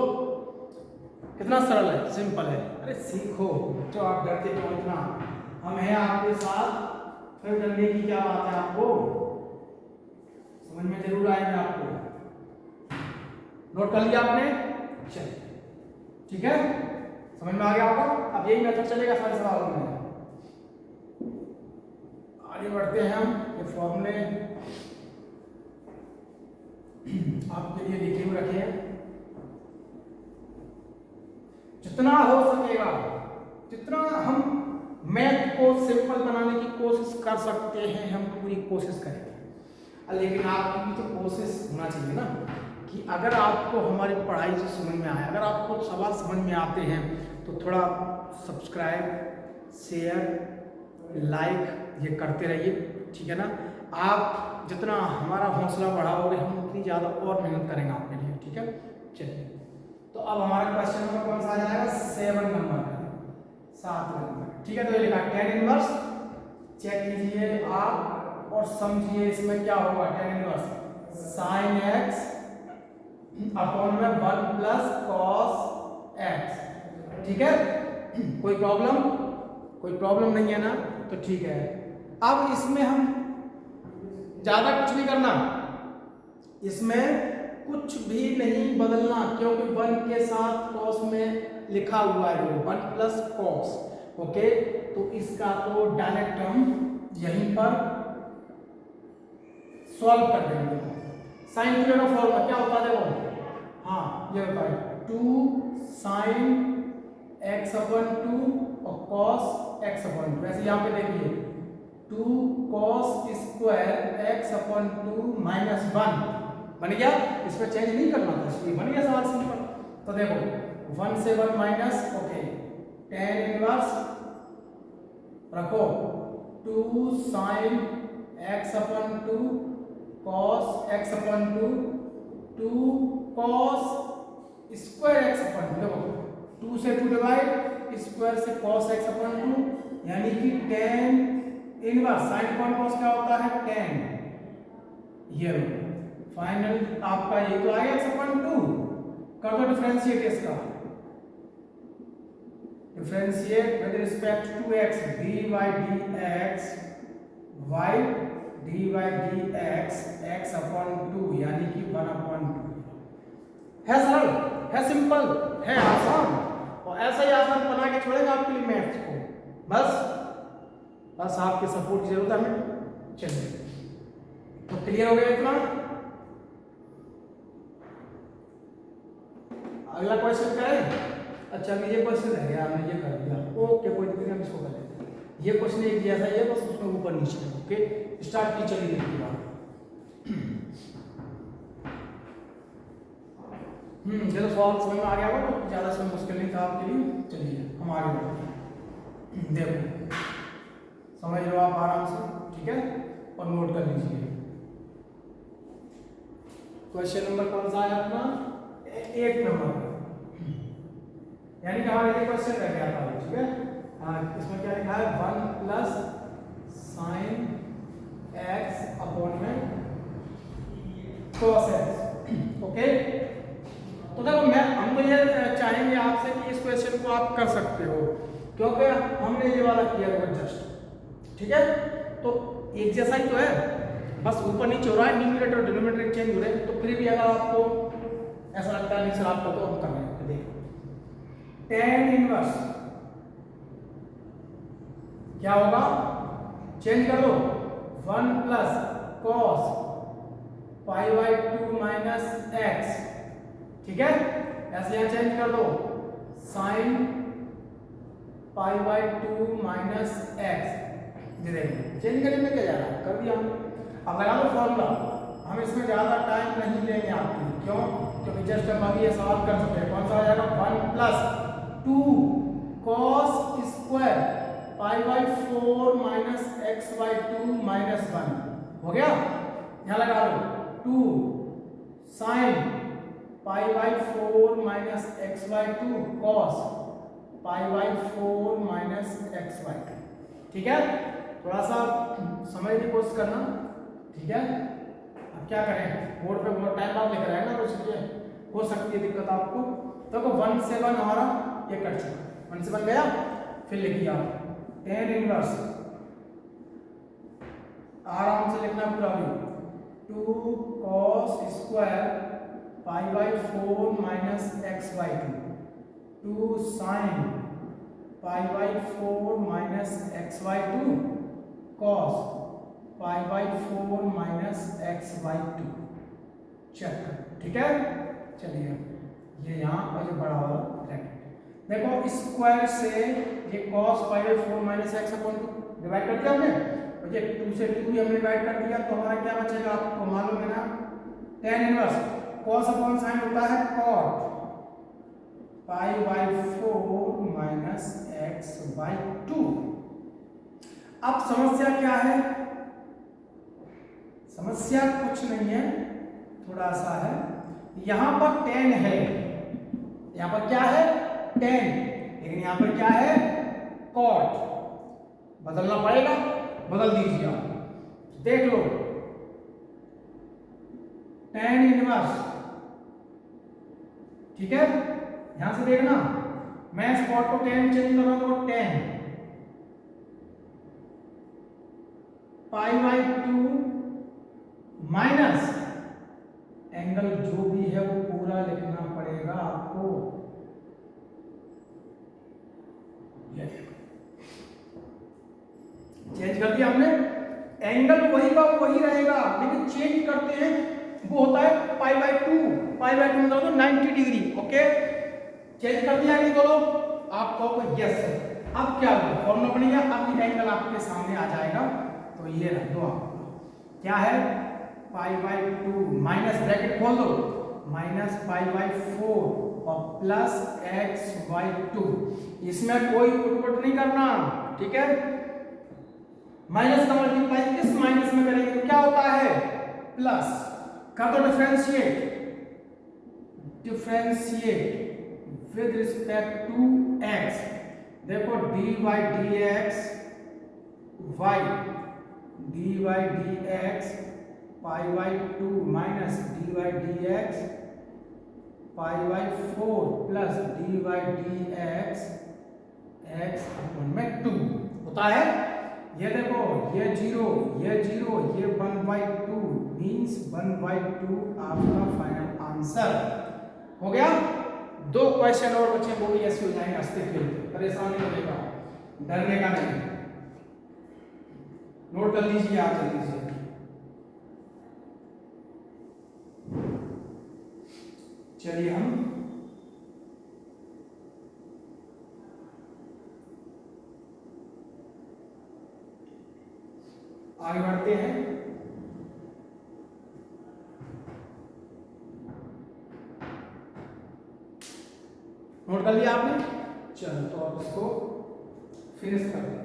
कितना सरल है, सिंपल है। अरे सीखो, जो आप डरते क्यों इतना, हम हैं आपके साथ, फिर डरने की क्या बात है। आपको समझ में जरूर आएगा। आपको नोट कर लिया आपने, चलिए ठीक है, समझ में आ गया होगा। अब यही मेथड चलेगा सारे सवालों में। आगे बढ़ते हैं हम। ये फॉर्मूले आपके लिए लिखे हुए रखे हैं। जितना हो सकेगा, जितना हम मैथ को सिंपल बनाने की कोशिश कर सकते हैं, हम पूरी कोशिश करेंगे। लेकिन आपकी भी तो कोशिश होना चाहिए ना, कि अगर आपको हमारी पढ़ाई से समझ में आए, अगर आपको सवाल समझ में आते हैं, तो थोड़ा सब्सक्राइब, शेयर, लाइक ये करते रहिए, ठीक है ना। आप जितना हमारा हौसला बढ़ाओगे, हम उतनी ज़्यादा और मेहनत करेंगे आपके लिए, ठीक है। चलिए, तो अब हमारा क्वेश्चन नंबर कौन सा आ जाएगा 7 नंबर का, 7 नंबर, ठीक है। तो ये लिखा tan इनवर्स, चेक कीजिए आप और समझिए इसमें क्या होगा। tan inverse sin x upon में 1 प्लस cos x, ठीक है। कोई प्रॉब्लम नहीं है ना, तो ठीक है। अब इसमें हम ज्यादा कुछ नहीं करना, इसमें कुछ भी नहीं बदलना, क्योंकि 1 के साथ cos में लिखा हुआ है 1 प्लस cos। ओके, तो इसका तो डायरेक्ट हम यहीं पर सॉल्व कर देंगे। साइन थीटा का फॉर्मूला क्या होता है देखो, हाँ ये होता है 2 sin x अपन 2 और cos x अपन 2। वैसे यहाँ पे देखिए 2 cos square x upon 2 minus 1 बन गया। इसमें चेंज नहीं करना था, इसलिए बन गया सवाल सिंपल। तो देखो 1 से 1 माइनस, ओके, tan इनवर्स रखो 2 sin x upon 2 cos x upon 2 2 cos square x upon 2। देखो 2 से 2 डिवाइड, स्क्वायर से cos x अपन 2, यानी कि tan इनवर्स sin अपन cos क्या होता है 10। ये फाइनल आपका ये तो आएगा x अपन 2। कर दो डिफरेंशिएट इसका, differentiate with respect to x, dy/dx y dy/dx x upon 2 यानी कि 1 अपन 2। है सरल, है सिंपल, है आसान, और ऐसा ही आसान बना के छोड़ेगा आपके लिए मैथ्स को। बस आपके सपोर्ट की जरूरत है हमें। चलिए, तो क्लियर हो गया इतना। अगला क्वेश्चन क्या है? अच्छा, अभी ये क्वेश्चन रह गया, हमने ये कर दिया। ओके, कोई दिक्कत नहीं, हम इसको कर लेते हैं। ये क्वेश्चन एक जैसा ही है, बस उसमें ऊपर नीचे है। ओके, स्टार्ट की चलिए देखिए बात। चलो सवाल समझ में आ गया होगा, तो ज़्यादा इसमें मुश्किल नहीं था आपके लिए। चलिए हम आगे बढ़ते हैं। देखो समझ लो आप आराम से, ठीक है, और नोट कर लीजिए। क्वेश्चन नंबर कौन सा है अपना 8 नंबर, यानी कि हमारा ये क्वेश्चन रह गया था, ठीक है। हाँ, इसमें क्या लिखा है 1 प्लस sin x अपॉन में cos x। ओके, तो देखो हम तो ये चाहेंगे आपसे कि इस क्वेश्चन को इसको आप कर सकते हो, क्योंकि हमने ये वाला किया हुआ जस्ट, ठीक है। तो एक जैसा ही तो है, बस ऊपर नीचे हो रहा है, न्यूमरेटर और डिनोमिनेटर चेंज हो रहे हैं। तो फिर भी अगर आपको ऐसा लगता है नहीं सर आपको, तो हम कर रहे हैं, देखो tan इनवर्स क्या होगा, चेंज कर दो, 1 plus cos pi by 2 minus x, ठीक है। ऐसे यहाँ चेंज कर दो, sign pi by 2 minus x, change करने में क्या जा रहा है, कर दिया हमने। अब लगा लो फॉर्मूला, हम इसमें ज़्यादा टाइम नहीं लेंगे आपके लिए, क्यों, क्योंकि जस्ट हम अभी ये सॉल्व कर सकते हैं। कौन सा आ जाएगा, 1 plus 2 cos square pi by 4 minus x by 2 minus 1 हो गया। यहाँ लगा लो 2 sine pi by 4 minus x by 2 cos pi by 4 minus x by 2, ठीक है। थोड़ा सा समझने की कोशिश करना, ठीक है। अब क्या करें, बोर्ड पे बहुत टाइम बाद लेकर आए ना, तो इसलिए हो सकती है दिक्कत आपको। देखो 1 से 1 हमारा ये कट चुका, 1 से 1 गया, फिर लिखिए आप tan इनवर्स, आराम से लिखना पूरा भी, 2 cos square pi by 4 minus x by 2, 2 sine pi by 4 minus x by 2 cos pi by 4 minus x by 2, check, ठीक है। चलिए ये यहाँ और ये बड़ा वाला ब्रैकेट, देखो स्क्वायर से ये cos pi by 4 minus x upon 2 divide कर दिया हमने, और ये 2 से 2 भी हमने डिवाइड कर दिया, तो हमारा क्या बचेगा, आपको मालूम है ना, tan inverse cos upon sine होता है cot pi by 4 minus x by 2। अब समस्या क्या है, समस्या कुछ नहीं है, थोड़ा सा है, यहां पर tan है, यहां पर क्या है tan, लेकिन यहां पर क्या है cot, बदलना पड़ेगा, बदल दीजिए आप, देख लो tan इनवर्स, ठीक है। यहां से देखना, मैं स्पॉट को tan चेंज कर रहा हूं, तो tan pi by 2 minus angle जो भी है वो पूरा लिखना पड़ेगा आपको, चेंज कर दिया हमने, एंगल वही का वही रहेगा, लेकिन चेंज करते हैं, वो होता है पाई बाई 2, पाई बाई 2 मतलब 90 डिग्री, ओके। चेंज कर दिया कि बोलो, आप कहोगे यस सर। अब क्या होगा, फॉर्मूला बनेगा, अब ये एंगल आपके सामने आ जाएगा, तो ये रख दो आप, क्या है पाई बाई 2 माइनस ब्रैकेट खोल दो, माइनस पाई बाई 4 और प्लस एक्स बाई 2, इसमें कोई उठपट नहीं करना, ठीक है। माइनस का मल्टीप्लाई इस माइनस में करेंगे तो क्या होता है प्लस, कर दो differentiate, differentiate with respect to x, देखो dy dx y dy dx pi by 2 minus dy dx pi by 4 plus dy dx x upon में 2 होता है। ये देखो ये 0 ये 0 ये 1/2 मींस 1/2 आपका फाइनल आंसर हो गया। 2 क्वेश्चन और बचे, वो भी ऐसे हो जाएंगे, हंसते खेलते, परेशान नहीं होने का, डरने का नहीं। नोट कर लीजिए आप जल्दी से। चलिए हम आगे बढ़ते हैं। नोट कर लिया आपने, चलो तो अब इसको फिनिश कर दें,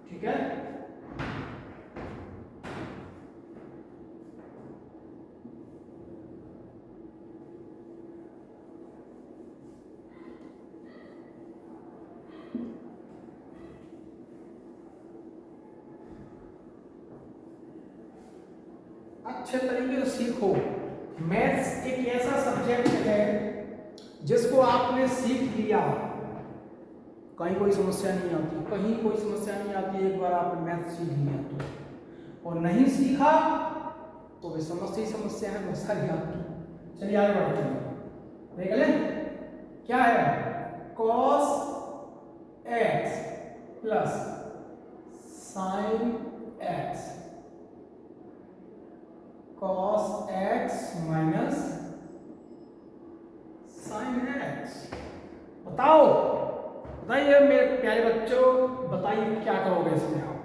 ठीक है। अच्छे तरीके से सीखो, मैथ्स एक ऐसा सब्जेक्ट है जिसको आपने सीख लिया कहीं कोई समस्या नहीं आती, कहीं कोई समस्या नहीं आती। एक बार आपने मैथ सीख लिया तो, और नहीं सीखा तो वे समस्या ही समस्या है बहुत सारी आपकी। चलिए आगे बढ़ते हैं, देख लें क्या है, cos x plus sin x, cos x minus sin x। बताओ, बताइए मेरे प्यारे बच्चों, बताइए क्या करोगे इसमें आप?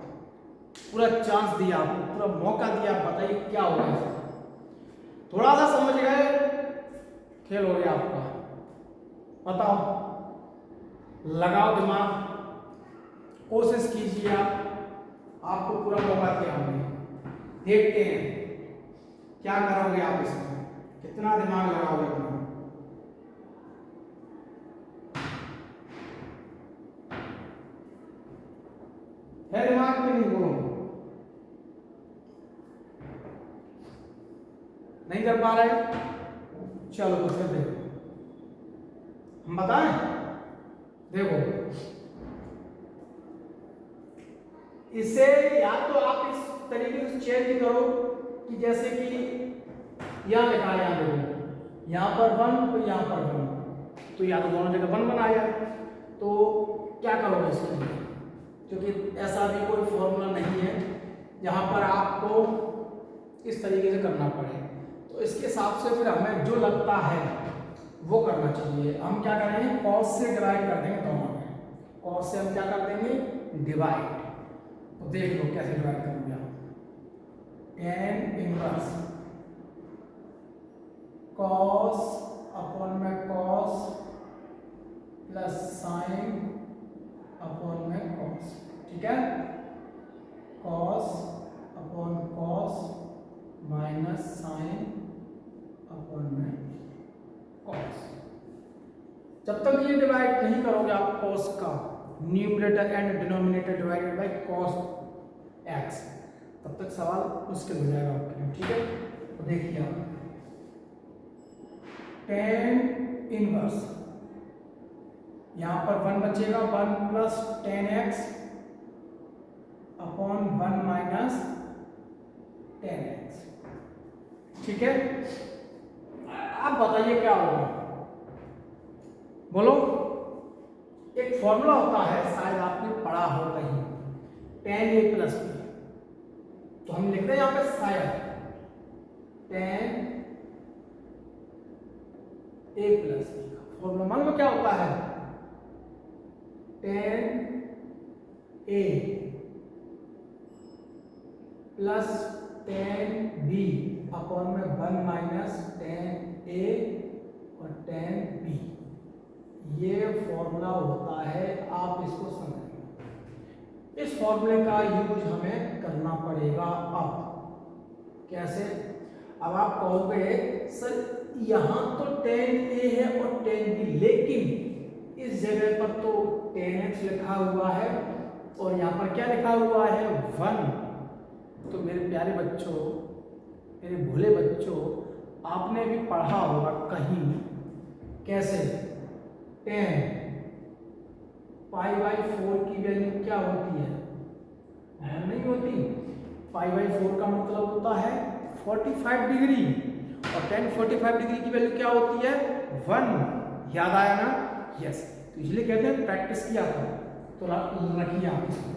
पूरा चांस दिया आपको, पूरा मौका दिया, बताइए क्या होगा इसमें? थोड़ा सा समझ गए, खेल हो गया आपका। बताओ, लगाओ दिमाग, कोशिश कीजिए आप, आपको पूरा मौका दिया हमने। देखते हैं क्या करोगे आप इसमें, कितना दिमाग लगाओगे अपना। है दिमाग में? नहीं, बोलो नहीं कर पा रहे? चलो तो फिर देखो, हम बताएं। देखो, इसे या तो आप इस तरीके से चेंज करो कि जैसे कि यहां लिखा है, यहां देखो, यहां पर 1 तो यहां पर 1, तो या तो दोनों जगह 1 बनाया। तो क्या करोगे इसके लिए, क्योंकि ऐसा भी कोई फॉर्मूला नहीं है जहां पर आपको इस तरीके से करना पड़े। तो इसके हिसाब से फिर हमें जो लगता है वो करना चाहिए। हम क्या करेंगे, cos से डिवाइड कर देंगे दोनों में। cos से हम क्या कर देंगे, डिवाइड। तो देख लो कैसे डिवाइड करोगे आप। tan इनवर्स cos अपॉन में cos प्लस sin अपॉन में cos, ठीक है। cos upon cos minus sin upon में cos। जब तक ये डिवाइड नहीं करोगे आप cos का, numerator and denominator divided by cos x, तब तक सवाल मुश्किल हो जाएगा आपके लिए, ठीक है। तो देखिए आप, tan इनवर्स, यहां पर 1 बचेगा, 1 plus tan x upon 1 minus tan x, ठीक है। आप बताइए क्या होगा, बोलो। एक फॉर्मूला होता है, शायद आपने पढ़ा हो कहीं, tan a प्लस b। तो हम लिखते हैं यहां पे शायद tan a प्लस b का फॉर्मूला मान लो क्या होता है, tan a plus tan b upon में 1 माइनस tan a और tan b। ये फॉर्मूला होता है, आप इसको समझिए। इस फॉर्मूले का यूज हमें करना पड़ेगा। अब कैसे? अब आप कहोगे सर यहाँ तो tan a है और tan b, लेकिन इस जगह पर तो tan x लिखा हुआ है और यहाँ पर क्या लिखा हुआ है, 1। तो मेरे प्यारे बच्चों, मेरे भोले बच्चों, आपने भी पढ़ा होगा कहीं, कैसे tan π/4 की वैल्यू क्या होती है, नहीं होती। π/4 का मतलब होता है 45 डिग्री, और tan 45 डिग्री की वैल्यू क्या होती है, 1। याद आया ना? यस। तो इसलिए कहते हैं प्रैक्टिस किया करो। तो रखिए आप इसको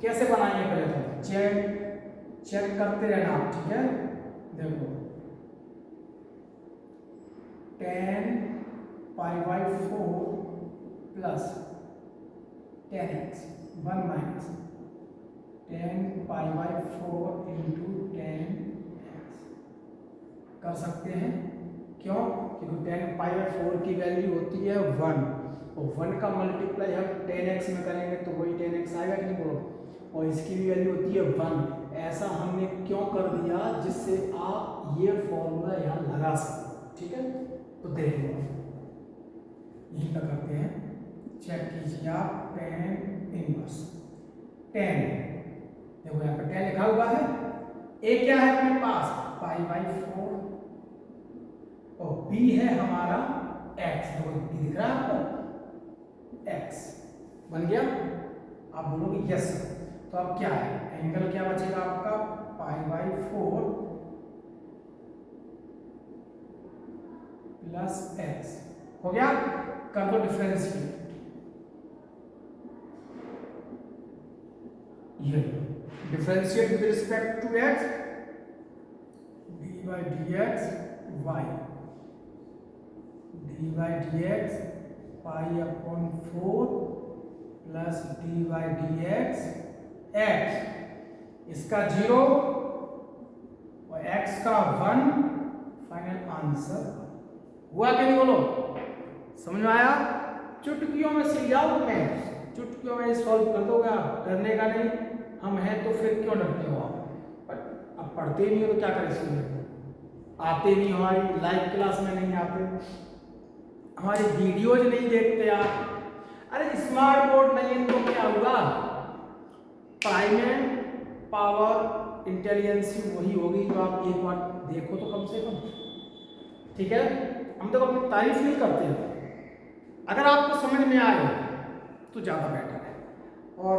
कैसे बनाएंगे, पहले तो चेक करते रहना आप, ठीक है। देखो, tan π/4 plus tan x, 1 minus tan π/4 into tan x कर सकते हैं। क्यों? क्योंकि tan π/4 की वैल्यू होती है 1, और 1 का मल्टीप्लाई हम tan x में करेंगे तो वही tan x आएगा कि नहीं, बोलो। और इसकी भी वैल्यू होती है 1। ऐसा हमने क्यों कर दिया, जिससे आप ये फॉर्मूला यहाँ लगा सकते, ठीक है। तो देख लो, यही का करते हैं, चेक कीजिए आप। tan इनवर्स, tan, देखो यहाँ पर tan लिखा हुआ है, a क्या है अपने पास, π/4, और b है हमारा x, देखो b दिख रहा है आपको, x। बन गया? आप बोलोगे यस। तो अब क्या है, एंगल क्या बचेगा आपका, π/4 प्लस एक्स। हो गया? कर दो डिफरेंशिएट। ये differentiate with respect to X, d/dx y, d/dx π/4 प्लस d/dx x, इसका 0 और x का 1। फाइनल आंसर हुआ कि नहीं बोलो? समझ में आया? चुटकियों में सीख जाओ मैथ्स, चुटकियों में सॉल्व कर दोगे आप, डरने का नहीं। हम हैं तो फिर क्यों डरते हो आप? पर अब पढ़ते नहीं हो तो क्या करें, इसलिए आते नहीं, हमारी लाइव क्लास में नहीं आते, हमारी वीडियोज नहीं देखते आप। अरे स्मार्ट बोर्ड नहीं है तो क्या हुआ, पढ़ाई में पावर इंटेलिजेंसी वही होगी जो आप एक बार देखो तो कम से कम। ठीक है, हम तो अपनी तारीफ नहीं करते हैं, अगर आपको समझ में आए तो ज़्यादा बेटर है। और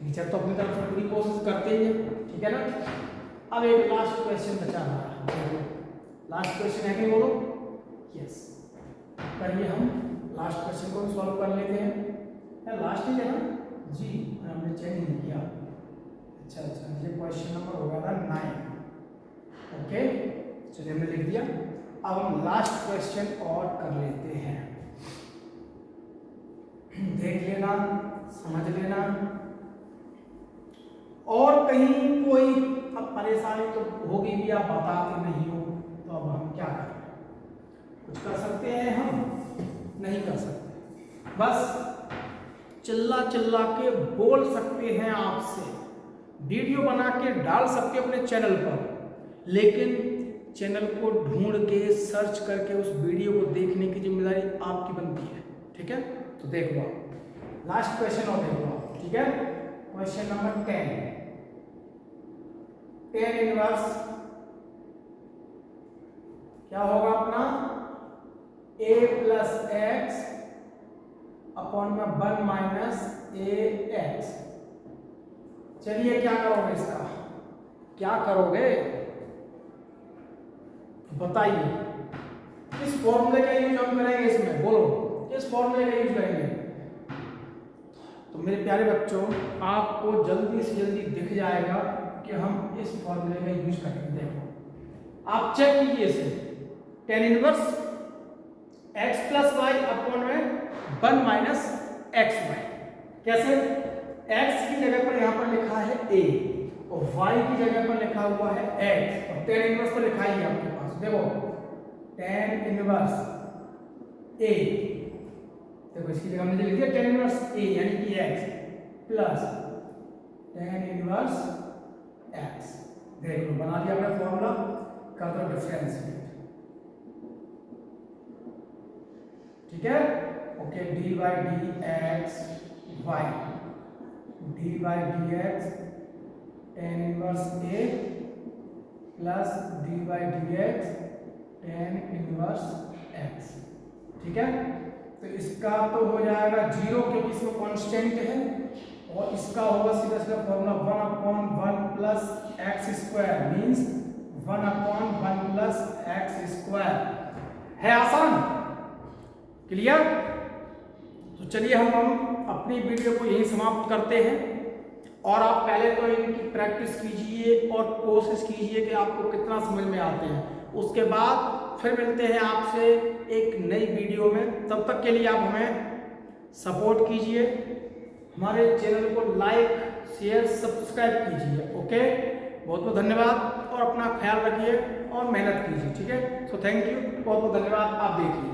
टीचर तो अपनी तरफ से पूरी कोशिश करते ही है, ठीक है ना। अब एक लास्ट क्वेश्चन बचा रहा है, लास्ट क्वेश्चन है कि बोलो? यस। करिए, हम लास्ट क्वेश्चन को सॉल्व कर लेते हैं। या लास्ट ही है ना जी, हमने चेंज नहीं किया। अच्छा, ये क्वेश्चन नंबर हो गया था 9। ओके, चलिए हमने लिख दिया। अब हम लास्ट क्वेश्चन और कर लेते हैं, देख लेना, समझ लेना। और कहीं कोई अब परेशानी तो होगी भी, आप बताते नहीं हो, तो अब हम क्या करें? कुछ कर सकते हैं हम? नहीं कर सकते। बस चिल्ला चिल्ला के बोल सकते हैं आपसे, वीडियो बना के डाल सकते हैं अपने चैनल पर, लेकिन चैनल को ढूंढ के सर्च करके उस वीडियो को देखने की जिम्मेदारी आपकी बनती है। ठीक है, तो देखो आप लास्ट क्वेश्चन और देखो आप। ठीक है, क्वेश्चन नंबर 10, tan इनवर्स क्या होगा अपना, a प्लस एक्स अपॉन में 1 माइनस ax। चलिए क्या करोगे, इसका क्या करोगे बताइए। किस फॉर्मूले का यूज हम करेंगे इसमें, बोलो किस फॉर्मूले का यूज करेंगे? तो मेरे प्यारे बच्चों, आपको जल्दी से जल्दी दिख जाएगा कि हम इस फॉर्मूले का यूज करेंगे। देखो आप चेक कीजिए इसे, tan inverse x plus y upon में 1 माइनस एक्स वाई। कैसे? x की जगह पर यहां पर लिखा है a और y की जगह पर लिखा हुआ है x, और tan इनवर्स तो लिखा ही है आपके पास। देखो tan इनवर्स a, देखो इसकी जगह हमने लिख दिया tan इनवर्स a यानी कि x plus tan inverse x। देख लो बना दिया हमने फॉर्मूला, कर दो डिफरेंशिएट। ठीक है, okay, d/dx y, d/dx tan inverse a plus d/dx tan inverse x। ठीक है, तो इसका तो हो जाएगा 0 क्योंकि इसमें कांस्टेंट है, और इसका होगा सीधा सीधा formula 1/1 plus x square means 1/1 plus x square. है आसान, क्लियर? तो चलिए हम अपनी वीडियो को यही समाप्त करते हैं, और आप पहले तो इनकी प्रैक्टिस कीजिए और कोशिश कीजिए कि आपको कितना समझ में आते हैं। उसके बाद फिर मिलते हैं आपसे एक नई वीडियो में। तब तक के लिए आप हमें सपोर्ट कीजिए, हमारे चैनल को लाइक शेयर सब्सक्राइब कीजिए। ओके, बहुत बहुत धन्यवाद, और अपना ख्याल रखिए और मेहनत कीजिए। ठीक है, सो थैंक यू, बहुत बहुत धन्यवाद। आप देखिए।